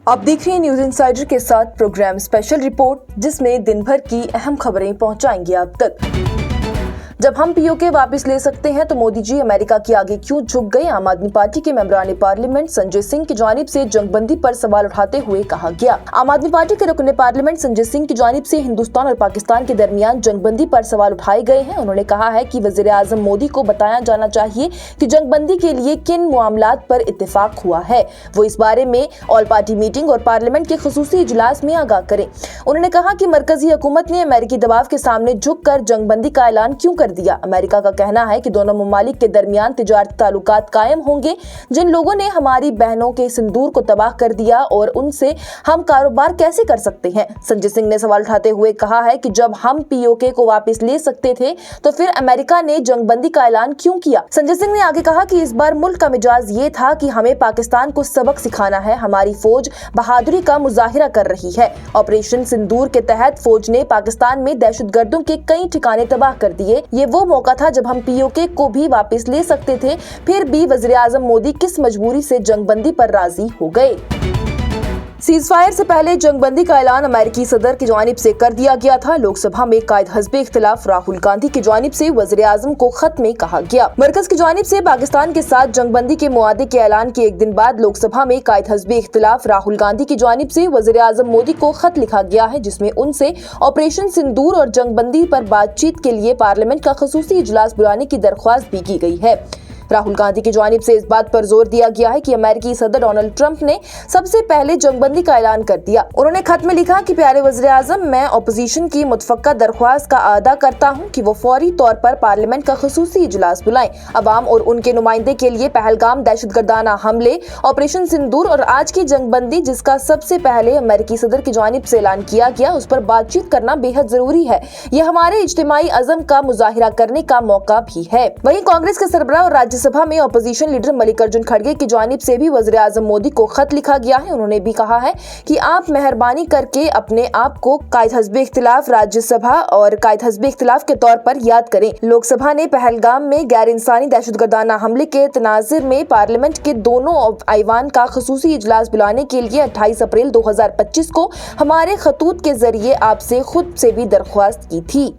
आप देख रहे हैं न्यूज इंसाइडर के साथ प्रोग्राम स्पेशल रिपोर्ट, जिसमें दिन भर की अहम खबरें पहुंचाएंगे आप तक। जब हम पीओके वापस ले सकते हैं तो मोदी जी अमेरिका के आगे क्यों झुक गए? आम आदमी पार्टी के मेंबरान पार्लियामेंट संजय सिंह की जानिब से जंगबंदी पर सवाल उठाते हुए कहा गया। आम आदमी पार्टी के रुकने पार्लियामेंट संजय सिंह की जानिब से हिंदुस्तान और पाकिस्तान के दरमियान जंगबंदी पर सवाल उठाए गए हैं। उन्होंने कहा है कि वजीर आजम मोदी को बताया जाना चाहिए कि जंगबंदी के लिए किन मामलात पर इत्तेफाक हुआ है। वो इस बारे में ऑल पार्टी मीटिंग और पार्लियामेंट के खुसूसी इजलास में आगाह करें। उन्होंने कहा कि मरकजी हुकूमत ने अमेरिकी दबाव के सामने झुककर जंगबंदी का ऐलान क्यों कर दिया। अमेरिका का कहना है कि दोनों ममालिक के दरमियान तिजारती ताल्लुकात कायम होंगे। जिन लोगों ने हमारी बहनों के सिंदूर को तबाह कर दिया और उनसे हम कारोबार कैसे कर सकते हैं? संजय सिंह ने सवाल उठाते हुए कहा है कि जब हम पीओके को वापस ले सकते थे तो फिर अमेरिका ने जंगबंदी का ऐलान क्यों किया? संजय सिंह ने आगे कहा कि इस बार मुल्क का मिजाज ये था कि हमें पाकिस्तान को सबक सिखाना है। हमारी फौज बहादुरी का मुजाहिरा कर रही है। ऑपरेशन सिंदूर के तहत फौज ने पाकिस्तान में दहशतगर्दों के कई ठिकाने तबाह कर दिए। ये वो मौका था जब हम पीओके को भी वापस ले सकते थे। फिर भी वजीर आजम मोदी किस मजबूरी से जंगबंदी पर राजी हो गए? सीज फायर से पहले जंगबंदी का ऐलान अमेरिकी सदर की जानिब से कर दिया गया था। लोकसभा में कायद हज़्ब इख्तिलाफ राहुल गांधी की जानिब से वज़ीर आज़म को खत में कहा गया। मरकज की जानिब से पाकिस्तान के साथ जंगबंदी के मुआहदे के ऐलान के एक दिन बाद लोकसभा में कायद हज़्ब इख्तिलाफ राहुल गांधी की जानिब से वज़ीर आज़म मोदी को खत लिखा गया है, जिसमें उनसे ऑपरेशन सिंदूर और जंगबंदी पर बातचीत के लिए पार्लियामेंट का खुसूसी इजलास बुलाने की दरख्वास्त भी की गई है। राहुल गांधी की जानिब से इस बात पर जोर दिया गया है कि अमेरिकी सदर डोनाल्ड ट्रंप ने सबसे पहले जंगबंदी का ऐलान कर दिया। उन्होंने खत में लिखा कि प्यारे वज़ीर आज़म, मैं अपोजिशन की मुतफ़क्का दरख्वास्त का अदा करता हूं कि वो फौरी तौर पर पार्लियामेंट का खुसूसी इजलास बुलाएं। अवाम और उनके नुमाइंदे के लिए पहलगाम दहशतगर्दाना हमले, ऑपरेशन सिंदूर और आज की जंगबंदी, जिसका सबसे पहले अमेरिकी सदर की जानिब से ऐलान किया गया, उस पर बातचीत करना बेहद जरूरी है। यह हमारे इज्तिमाई अज़म का मुजाहिरा करने का मौका भी है। वहीं कांग्रेस के सरबराह और राज्यसभा में अपोजिशन लीडर मल्लिकार्जुन खड़गे की जानिब से भी वज़ीर आज़म मोदी को खत लिखा गया है। उन्होंने भी कहा है कि आप मेहरबानी करके अपने आप को कायद हज़्ब इख्तिलाफ राज्यसभा और कायद हज़्ब इख्तिलाफ के तौर पर याद करें। लोकसभा ने पहलगाम में गैर इंसानी दहशतगर्दाना हमले के तनाज़ुर में पार्लियामेंट के दोनों ऐवान का खुसूसी इजलास बुलाने के लिए 28 अप्रैल 2025 को हमारे खतूत के जरिए आपसे खुद से भी दरख्वास्त की थी।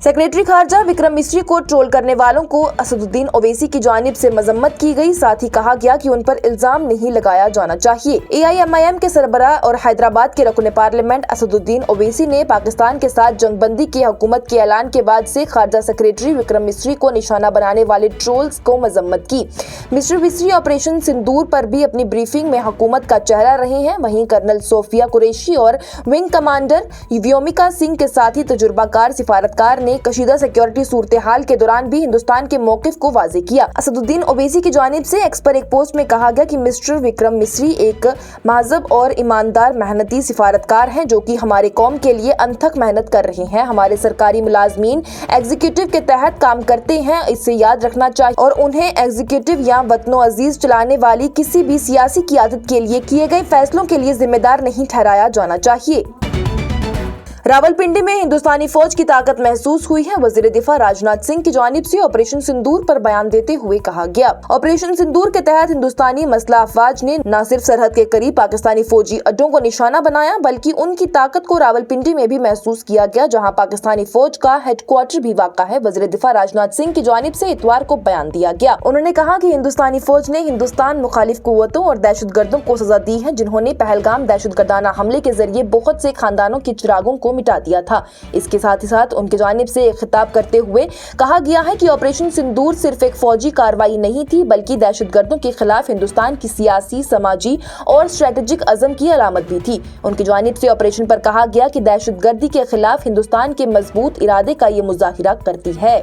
सेक्रेटरी खारजा विक्रम मिस्री को ट्रोल करने वालों को असदुद्दीन ओवैसी की जानिब से मजम्मत की गई। साथ ही कहा गया कि उन पर इल्जाम नहीं लगाया जाना चाहिए। AIMIM के सरबराह और हैदराबाद के रुकने पार्लियामेंट असदुद्दीन ओवैसी ने पाकिस्तान के साथ जंगबंदी की हुकूमत के ऐलान के बाद से खारजा सेक्रेटरी विक्रम मिस्री को निशाना बनाने वाले ट्रोल्स को मजम्मत की। मिस्री ऑपरेशन सिंदूर पर भी अपनी ब्रीफिंग में हुकूमत का चेहरा रहे हैं। वहीं कर्नल सोफिया कुरैशी और विंग कमांडर व्योमिका सिंह के साथ ही तजुर्बाकार सिफारतकार ने कशीदा सिक्योरिटी सूरत हाल के दौरान भी हिंदुस्तान के मौकिफ को वाज़ेह किया। असदुद्दीन ओवैसी की जानिब से एक्स पर एक पोस्ट में कहा गया कि मिस्टर विक्रम मिस्री एक महजब और ईमानदार मेहनती सिफारतकार हैं, जो कि हमारे कौम के लिए अनथक मेहनत कर रहे हैं। हमारे सरकारी मुलाजमीन एग्जीक्यूटिव के तहत काम करते हैं, इससे याद रखना चाहिए, और उन्हें एग्जीक्यूटिव या वतनो अजीज चलाने वाली किसी भी सियासी क़ियादत के लिए किए गए फैसलों के लिए जिम्मेदार नहीं ठहराया जाना चाहिए। रावलपिंडी में हिंदुस्तानी फौज की ताकत महसूस हुई है। वजीर दिफा राजनाथ सिंह की जानिब से ऑपरेशन सिंदूर पर बयान देते हुए कहा गया, ऑपरेशन सिंदूर के तहत हिंदुस्तानी मसला अफवाज ने न सिर्फ सरहद के करीब पाकिस्तानी फौजी अड्डों को निशाना बनाया, बल्कि उनकी ताकत को रावलपिंडी में भी महसूस किया गया, जहां पाकिस्तानी फौज का हेडक्वार्टर भी वाक़ा है। वजीर दिफा राजनाथ सिंह की जानिब से इतवार को बयान दिया गया। उन्होंने कहा कि हिंदुस्तानी फौज ने हिंदुस्तान मुखालिफ कुव्वतों और दहशतगर्दों को सजा दी है, जिन्होंने पहलगाम दहशतगर्दाना हमले के जरिए बहुत से खानदानों के चिरागों को मिटा दिया था। इसके साथ ही साथ उनकी जानिब से एक खिताब करते हुए कहा गया है कि ऑपरेशन सिंदूर सिर्फ एक फौजी कार्रवाई नहीं थी, बल्कि दहशतगर्दों के खिलाफ हिंदुस्तान की सियासी, समाजी और स्ट्रेटेजिक अज़म की अलामत भी थी। उनकी जानिब से ऑपरेशन पर कहा गया कि दहशतगर्दी के खिलाफ हिंदुस्तान के मजबूत इरादे का ये मुजाहिरा करती है।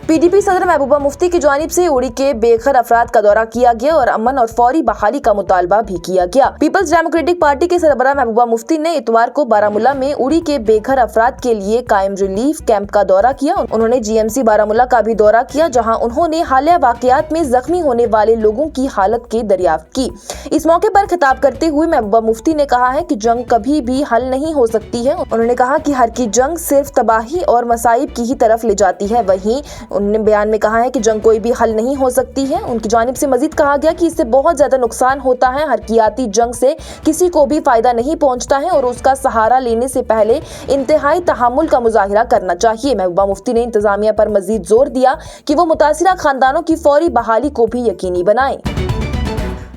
PDP सदर महबूबा मुफ्ती की जानिब से उड़ी के बेघर अफराद का दौरा किया गया और अमन और फौरी बहाली का मुतालबा भी किया गया। पीपल्स डेमोक्रेटिक पार्टी के सरबराह महबूबा मुफ्ती ने इतवार को बारामूला में उड़ी के बेघर अफराद के लिए कायम रिलीफ कैंप का दौरा किया। उन्होंने GMC बारामूला का भी दौरा किया, जहां उन्होंने हालिया वाकयात में जख्मी होने वाले लोगों की हालत की दरियाफ्त की। इस मौके पर खिताब करते हुए महबूबा मुफ्ती ने कहा है कि जंग कभी भी हल नहीं हो सकती है। उन्होंने कहा कि हर की जंग सिर्फ तबाही और मसाइब की ही तरफ ले जाती है। वहीं انہوں نے بیان میں کہا ہے کہ جنگ کوئی بھی حل نہیں ہو سکتی ہے۔ ان کی جانب سے مزید کہا گیا کہ اس سے بہت زیادہ نقصان ہوتا ہے، حرکیاتی جنگ سے کسی کو بھی فائدہ نہیں پہنچتا ہے اور اس کا سہارا لینے سے پہلے انتہائی تحمل کا مظاہرہ کرنا چاہیے۔ محبوبہ مفتی نے انتظامیہ پر مزید زور دیا کہ وہ متاثرہ خاندانوں کی فوری بحالی کو بھی یقینی بنائیں۔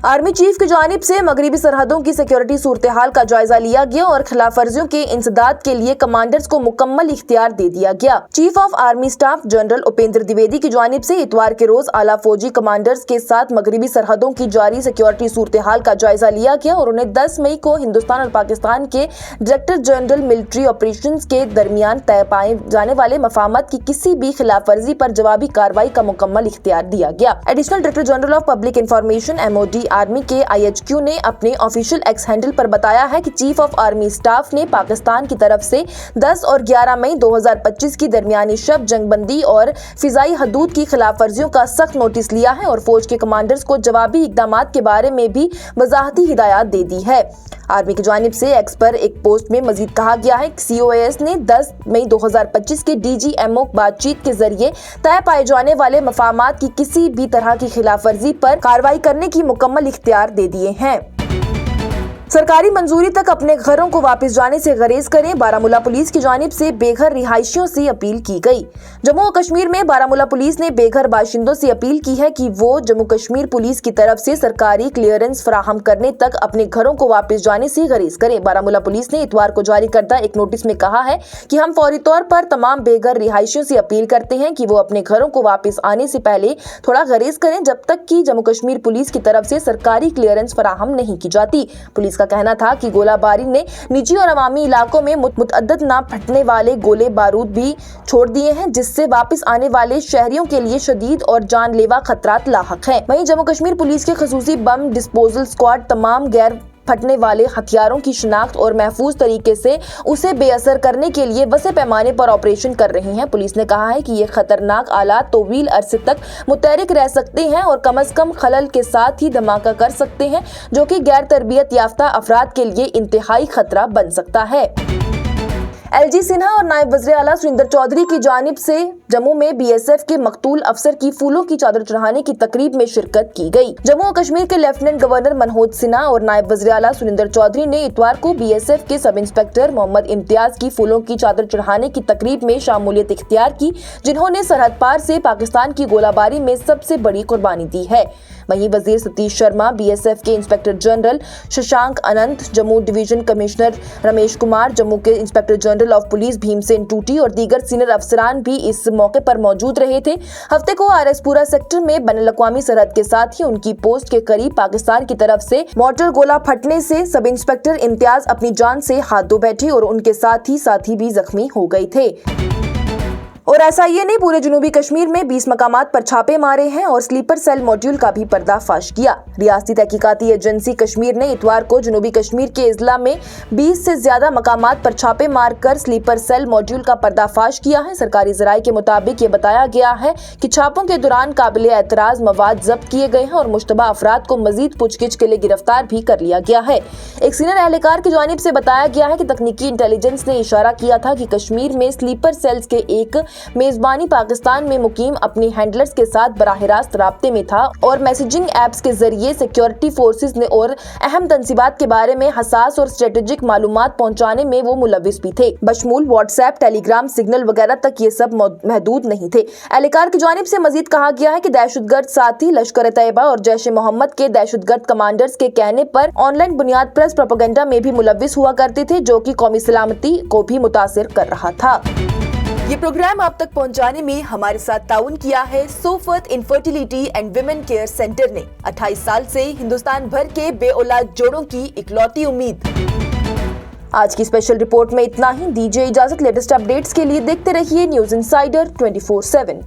آرمی چیف کی جانب سے مغربی سرحدوں کی سیکیورٹی صورتحال کا جائزہ لیا گیا اور خلاف ورزیوں کے انسداد کے لیے کمانڈرز کو مکمل اختیار دے دیا گیا۔ Chief of army staff general Upendra Dwivedi کی جانب سے اتوار کے روز اعلیٰ فوجی کمانڈرز کے ساتھ مغربی سرحدوں کی جاری سیکیورٹی صورتحال کا جائزہ لیا گیا اور انہیں 10 مئی کو ہندوستان اور پاکستان کے ڈائریکٹر جنرل ملٹری آپریشنز کے درمیان طے پائے جانے والے مفاہمت کی کسی بھی خلاف ورزی پر جوابی کارروائی کا مکمل اختیار دیا گیا۔ Additional director general of public information MOD army کے IHQ نے اپنے آفیشیل ایکس ہینڈل پر بتایا ہے کہ چیف آف آرمی اسٹاف نے پاکستان کی طرف سے 10 اور 11 مئی 2025 کی درمیانی شب جنگ بندی اور فضائی حدود کی خلاف ورزیوں کا سخت نوٹس لیا ہے اور فوج کے کمانڈرز کو جوابی اقدامات کے بارے میں بھی وضاحتی ہدایات دے دی ہے۔ آرمی کی جانب سے ایکس پر ایک پوسٹ میں مزید کہا گیا ہے کہ COAS نے 10 مئی 2025 کے DGMO بات چیت کے ذریعے طے پائے جانے والے مفاہمات کی کسی بھی طرح کی خلاف ورزی پر کارروائی کرنے کی مکمل اختیار دے دیے ہیں۔ سرکاری منظوری تک اپنے گھروں کو واپس جانے سے گریز کریں، بارامولہ پولیس کی جانب سے بے گھر رہائشیوں سے اپیل کی گئی۔ جموں و کشمیر میں بارامولہ پولیس نے بے گھر باشندوں سے اپیل کی ہے کہ وہ جموں کشمیر پولیس کی طرف سے سرکاری کلیئرنس فراہم کرنے تک اپنے گھروں کو واپس جانے سے گریز کریں۔ بارامولہ پولیس نے اتوار کو جاری کردہ ایک نوٹس میں کہا ہے کہ ہم فوری طور پر تمام بے گھر رہائشیوں سے اپیل کرتے ہیں کہ وہ اپنے گھروں کو واپس آنے سے پہلے تھوڑا گریز کریں جب تک کہ جموں کشمیر پولیس کی طرف سے سرکاری کلیئرنس فراہم نہیں کی جاتی۔ پولیس کا کہنا تھا کہ گولہ باری نے نجی اور عوامی علاقوں میں متعدد نہ پھٹنے والے گولے بارود بھی چھوڑ دیے ہیں، جس سے واپس آنے والے شہریوں کے لیے شدید اور جان لیوا خطرات لاحق ہیں۔ وہیں جموں کشمیر پولیس کے خصوصی بم ڈسپوزل اسکواڈ تمام غیر پھٹنے والے ہتھیاروں کی شناخت اور محفوظ طریقے سے اسے بے اثر کرنے کے لیے وسیع پیمانے پر آپریشن کر رہے ہیں۔ پولیس نے کہا ہے کہ یہ خطرناک آلات طویل عرصے تک متحرک رہ سکتے ہیں اور کم از کم خلل کے ساتھ ہی دھماکہ کر سکتے ہیں، جو کہ غیر تربیت یافتہ افراد کے لیے انتہائی خطرہ بن سکتا ہے۔ LG سنہا اور نائب وزیر اعلیٰ سریندر چودھری کی جانب سے جموں میں BSF کے مقتول افسر کی پھولوں کی چادر چڑھانے کی تقریب میں شرکت کی گئی۔ جموں و کشمیر کے لیفٹیننٹ گورنر منہوج سنہا اور نائب وزیر اعلیٰ سریندر چودھری نے اتوار کو BSF کے سب انسپکٹر محمد امتیاز کی پھولوں کی چادر چڑھانے کی تقریب میں شمولیت اختیار کی، جنہوں نے سرحد پار سے پاکستان کی گولہ باری میں سب سے بڑی قربانی دی ہے۔ وہیں وزیر ستیش شرما، BSF کے inspector general Shashank Anant, Jammu division commissioner Ramesh Kumar, Jammu کے inspector general of police Bhim Sen Tuti اور دیگر سینئر افسران بھی اس موقع پر موجود رہے تھے۔ ہفتے کو RS پورہ سیکٹر میں بین الاقوامی سرحد کے ساتھ ہی ان کی پوسٹ کے قریب پاکستان کی طرف سے مارٹر گولہ پھٹنے سے سب انسپکٹر امتیاز اپنی جان سے ہاتھ دھو بیٹھے اور ان کے ساتھی بھی زخمی ہو گئے تھے۔ اور SIA نے پورے جنوبی کشمیر میں 20 مقامات پر چھاپے مارے ہیں اور سلیپر سیل ماڈیول کا بھی پردہ فاش کیا۔ ریاستی تحقیقاتی ایجنسی کشمیر نے اتوار کو جنوبی کشمیر کے اضلاع میں 20 سے زیادہ مقامات پر چھاپے مار کر سلیپر سیل ماڈیول کا پردہ فاش کیا ہے۔ سرکاری ذرائع کے مطابق یہ بتایا گیا ہے کہ چھاپوں کے دوران قابل اعتراض مواد ضبط کیے گئے ہیں اور مشتبہ افراد کو مزید پوچھ گچھ کے لیے گرفتار بھی کر لیا گیا ہے۔ ایک سینئر اہلکار کی جانب سے بتایا گیا ہے کہ تکنیکی انٹیلیجنس نے اشارہ کیا تھا کہ کشمیر میں سلیپر سیلز کے ایک میزبانی پاکستان میں مقیم اپنی ہینڈلرز کے ساتھ براہ راست رابطے میں تھا اور میسجنگ ایپس کے ذریعے سیکیورٹی فورسز نے اور اہم تنصیبات کے بارے میں حساس اور اسٹریٹجک معلومات پہنچانے میں وہ ملوث بھی تھے، بشمول واٹس ایپ، ٹیلی گرام، سگنل وغیرہ تک یہ سب محدود نہیں تھے۔ اہلکار کی جانب سے مزید کہا گیا ہے کہ دہشت گرد ساتھی لشکر طیبہ اور جیش محمد کے دہشت گرد کمانڈرز کے کہنے پر آن لائن بنیاد پر پروپیگنڈا میں بھی ملوث ہوا کرتے تھے، جو کہ قومی سلامتی کو بھی متاثر کر رہا تھا۔ یہ پروگرام آپ تک پہنچانے میں ہمارے ساتھ تعاون کیا ہے Sofat infertility and women care centre نے، 28 سال سے ہندوستان بھر کے بے اولاد جوڑوں کی اکلوتی امید۔ آج کی اسپیشل رپورٹ میں اتنا ہی، دیجیے اجازت۔ لیٹسٹ اپڈیٹس کے لیے دیکھتے رہیے نیوز انسائیڈر 24/7۔